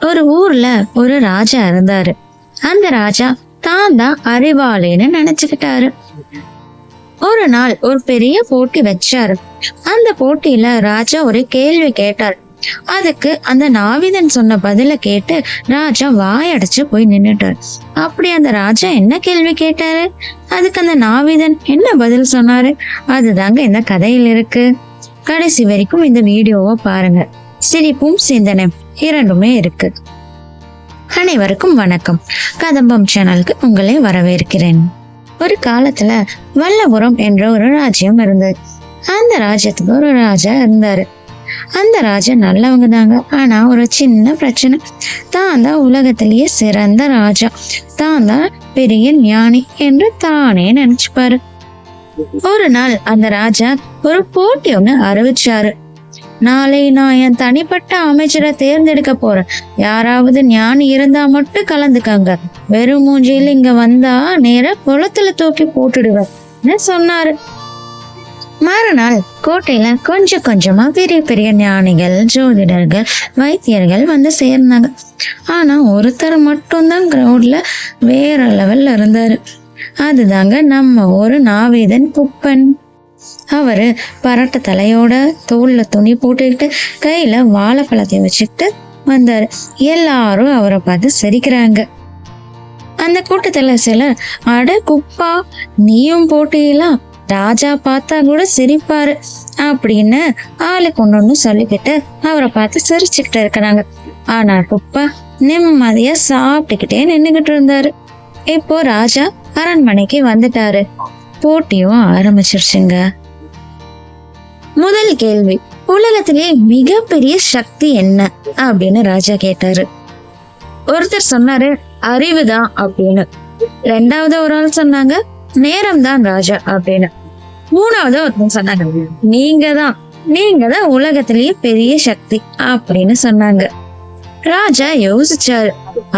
ஒரு ஊர்ல ஒரு ராஜா இருந்தாரு. அந்த ராஜா தான் தான் அறிவாளின்னு நினைச்சுக்கிட்டாரு. ஒரு நாள் ஒரு பெரிய போட்டி வச்சாரு. அந்த போட்டியில ராஜா ஒரு கேள்வி கேட்டார். அதுக்கு அந்த நாவிதன் சொன்ன பதில கேட்டு ராஜா வாயடைச்சு போய் நின்னுட்டார். அப்படி அந்த ராஜா என்ன கேள்வி கேட்டாரு, அதுக்கு அந்த நாவிதன் என்ன பதில் சொன்னாரு, அதுதாங்க இந்த கதையில் இருக்கு. கடைசி வரைக்கும் இந்த வீடியோவை பாருங்க. சிரிப்பும் சிந்தனை இரண்டுமே இருக்கு. அனைவருக்கும் வணக்கம். கதம்பம் சேனலுக்கு உங்களை வரவேற்கிறேன். ஒரு காலத்துல வல்லபுரம் என்ற ஒரு ராஜ்யம் இருந்தது. அந்த ராஜ்யத்துக்கு ஒரு ராஜா இருந்தாரு. அந்த ராஜா நல்லவங்க தாங்க. ஆனா ஒரு சின்ன பிரச்சனை. தான் தான் உலகத்திலேயே சிறந்த ராஜா, தான் தான் பெரிய ஞானி என்று தானே நினைச்சுப்பாரு. ஒரு நாள் அந்த ராஜா ஒரு போட்டி ஒண்ணு அறிவிச்சாரு. நாளை நான் என் தனிப்பட்ட அமைச்சரை தேர்ந்தெடுக்க போறேன். யாராவது ஞானி இருந்தா மட்டும் கலந்துக்காங்க. வெறும் மூஞ்சியில் இங்க வந்தா நேர குளத்துல தூக்கி போட்டுடுவேன் சொன்னாரு. மறுநாள் கோட்டையில கொஞ்சம் கொஞ்சமா பெரிய பெரிய ஞானிகள், ஜோதிடர்கள், வைத்தியர்கள் வந்து சேர்ந்தாங்க. ஆனா ஒருத்தர் மட்டும்தான் கிரௌட்ல வேற லெவல்ல இருந்தாரு. அதுதாங்க நம்ம ஒரு நாவிதன் குப்பன். அவரு பரட்ட தலையோட தோல்ல துணி போட்டுக்கிட்டு கையில வாழைப்பழத்தை வச்சுக்கிட்டு வந்தாரு. எல்லாரும் அவரை பார்த்து சிரிக்கிறாங்க. அந்த கூட்டத்துல சிலர், அட குப்பா, நீயும் போட்டியெல்லாம், ராஜா பார்த்தா கூட சிரிப்பாரு அப்படின்னு ஆளுக்கு ஒண்ணு சொல்லிக்கிட்டு அவரை பார்த்து சிரிச்சுக்கிட்டு இருக்கிறாங்க. ஆனா குப்பா நிம்மதியா சாப்பிட்டுக்கிட்டே நின்னுகிட்டு இருந்தாரு. இப்போ ராஜா அரண்மனைக்கு வந்துட்டாரு. போட்டியும் ஆரம்பிச்சிருச்சுங்க. முதல் கேள்வி, உலகத்திலே மிகப்பெரிய சக்தி என்ன அப்படின்னு ராஜா கேட்டாரு. ஒருத்தர் சொன்னாரு அறிவுதான் அப்படின்னு. ரெண்டாவது ஒரு ஆள் சொன்னாங்க நேரம் தான் ராஜா அப்படின்னு. மூணாவது ஒருத்தர் சொன்னாங்க நீங்க தான் உலகத்திலேயே பெரிய சக்தி அப்படின்னு சொன்னாங்க. ராஜா யோசிச்சாரு.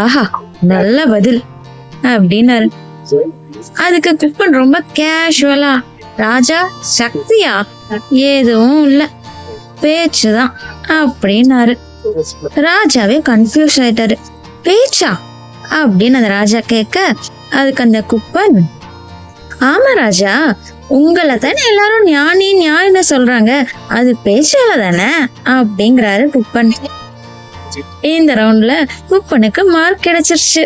ஆஹா, நல்ல பதில் அப்படின்னாரு. அதுக்கு குப்பன் ரொம்ப கேஷுவலா, ராஜா சக்தியா, எதுவும் இல்ல, பேச்சுதான் அப்படின்னாரு. ராஜாவே கன்ஃபியூஸ் ஆயிட்டாரு. பேச்சா அப்படின்னு அந்த ராஜா கேட்க, அதுக்கு அந்த குப்பன், ஆமா ராஜா, உங்களை தானே எல்லாரும் ஞானி ஞானின்னு சொல்றாங்க, அது பேச்சால தானே அப்படிங்கிறாரு குப்பன். இந்த ரவுண்ட்ல குப்பனுக்கு மார்க் கிடைச்சிருச்சு.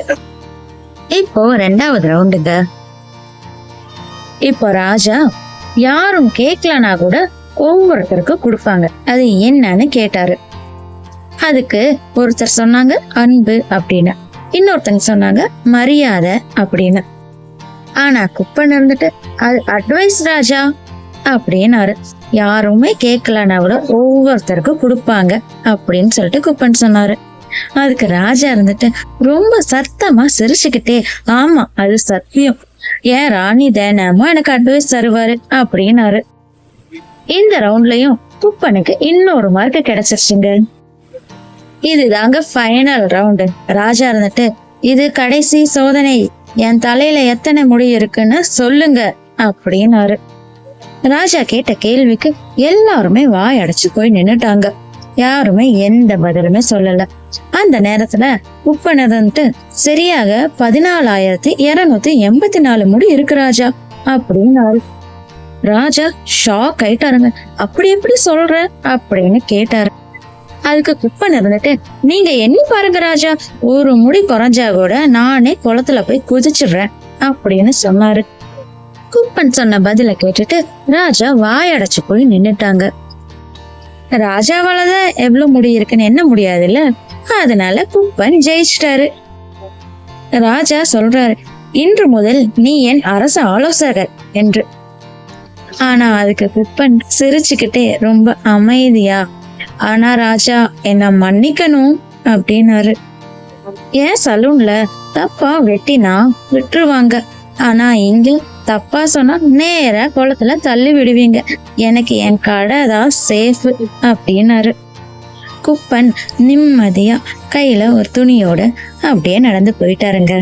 இப்போ ரெண்டாவது ரவுண்டுங்க. இப்போ ராஜா யாரும் கேட்கலனா கூட ஒவ்வொருத்தருக்கும் கொடுப்பாங்க. அது என்னன்னு கேட்டாரு. அதுக்கு ஒருத்தர் சொன்னாங்க அன்பு அப்படின்னு, இன்னொருத்தங்க சொன்னாங்க மரியாதை அப்படின்னு. ஆனா குப்பன் இருந்துட்டு அது அட்வைஸ் ராஜா அப்படின்னாரு. யாருமே கேட்கலனா கூட ஒவ்வொருத்தருக்கும் கொடுப்பாங்க அப்படின்னு சொல்லிட்டு குப்பன் சொன்னாரு. அதுக்கு ராஜா இருந்துட்டு ரொம்ப சத்தமா சிரிச்சுக்கிட்டே, ஆமா அது சத்தியம், ஏன் ராணி தினமும் எனக்கு அட்வைஸ் தருவாரு அப்படின்னாரு. இந்த ரவுண்ட்லயும் குப்பனுக்கு இன்னொரு மார்க் கிடைச்சிருச்சுங்க. இதுதாங்க ஃபைனல் ரவுண்டு. ராஜா இருந்துட்டு, இது கடைசி சோதனை, என் தலையில எத்தனை முடி இருக்குன்னு சொல்லுங்க அப்படின்னாரு. ராஜா கேட்ட கேள்விக்கு எல்லாருமே வாய் அடைச்சு போய் நின்னுட்டாங்க. யாருமே எந்த பதிலுமே சொல்லல. அந்த நேரத்துல குப்பன் இருந்துட்டு, சரியாக 14,284 முடி இருக்கு ராஜா அப்படின்னாரு. ராஜா ஷாக் ஆயிட்டாருங்க. அப்படி எப்படி சொல்ற அப்படின்னு கேட்டாரு. அதுக்கு குப்பன் இருந்துட்டு, நீங்க என்ன பாருங்க ராஜா, ஒரு முடி குறைஞ்சா கூட நானே குளத்துல போய் குதிச்சிடுறேன் அப்படின்னு சொன்னாரு. குப்பன் சொன்ன பதில கேட்டுட்டு ராஜா வாயடைச்சு போய் நின்னுட்டாங்க. ராஜாவாலதான் எவ்வளவு முடி இருக்குன்னு என்ன முடியாது இல்ல, அதனால குப்பன் ஜெயிச்சிட்டாரு. ராஜா சொல்றாரு, இன்று முதல் நீ என் அரச ஆலோசகர் என்று. ஆனா அதுக்கு குப்பன் சிரிச்சுக்கிட்டே ரொம்ப அமைதியா, ஆனா ராஜா என்ன மன்னிக்கணும் அப்படின்னாரு. ஏன் சலூன்ல தப்பா வெட்டினா விட்டுருவாங்க, ஆனா இங்க தப்பா சொன்னா நேரா குளத்துல தள்ளி விடுவீங்க, எனக்கு என் கடை தான் சேஃப் அப்படின்னாரு. குப்பன் நிம்மதியா கையில ஒரு துணியோட அப்படியே நடந்து போயிட்டாருங்க.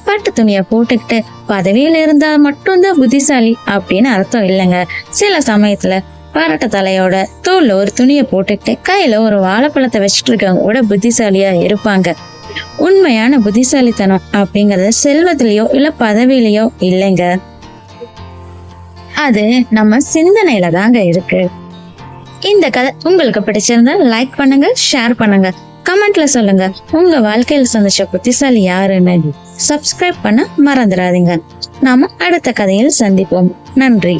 பட்டு துணிய போட்டுக்கிட்டு பதவியில இருந்தா மட்டும்தான் புத்திசாலி அப்படின்னு அர்த்தம் இல்லைங்க. சில சமயத்துல பரட்ட தலையோட தோல்ல ஒரு துணியை போட்டுக்கிட்டு கையில ஒரு வாழைப்பழத்தை வச்சுட்டு இருக்கவங்க புத்திசாலியா இருப்பாங்க. உண்மையான புத்திசாலித்தனம் அப்படிங்கறது செல்வத்திலயோ இல்ல பதவியிலயோ இல்லைங்க, அது நம்ம சிந்தனையில தாங்க இருக்கு. இந்த கதை உங்களுக்கு பிடிச்சிருந்தா லைக் பண்ணுங்க, ஷேர் பண்ணுங்க, கமெண்ட்ல சொல்லுங்க உங்க வாழ்க்கையில சந்திச்ச புத்திசாலி யாருன்னு. சப்ஸ்கிரைப் பண்ண மறந்துடாதீங்க. நாம அடுத்த கதையில் சந்திப்போம். நன்றி.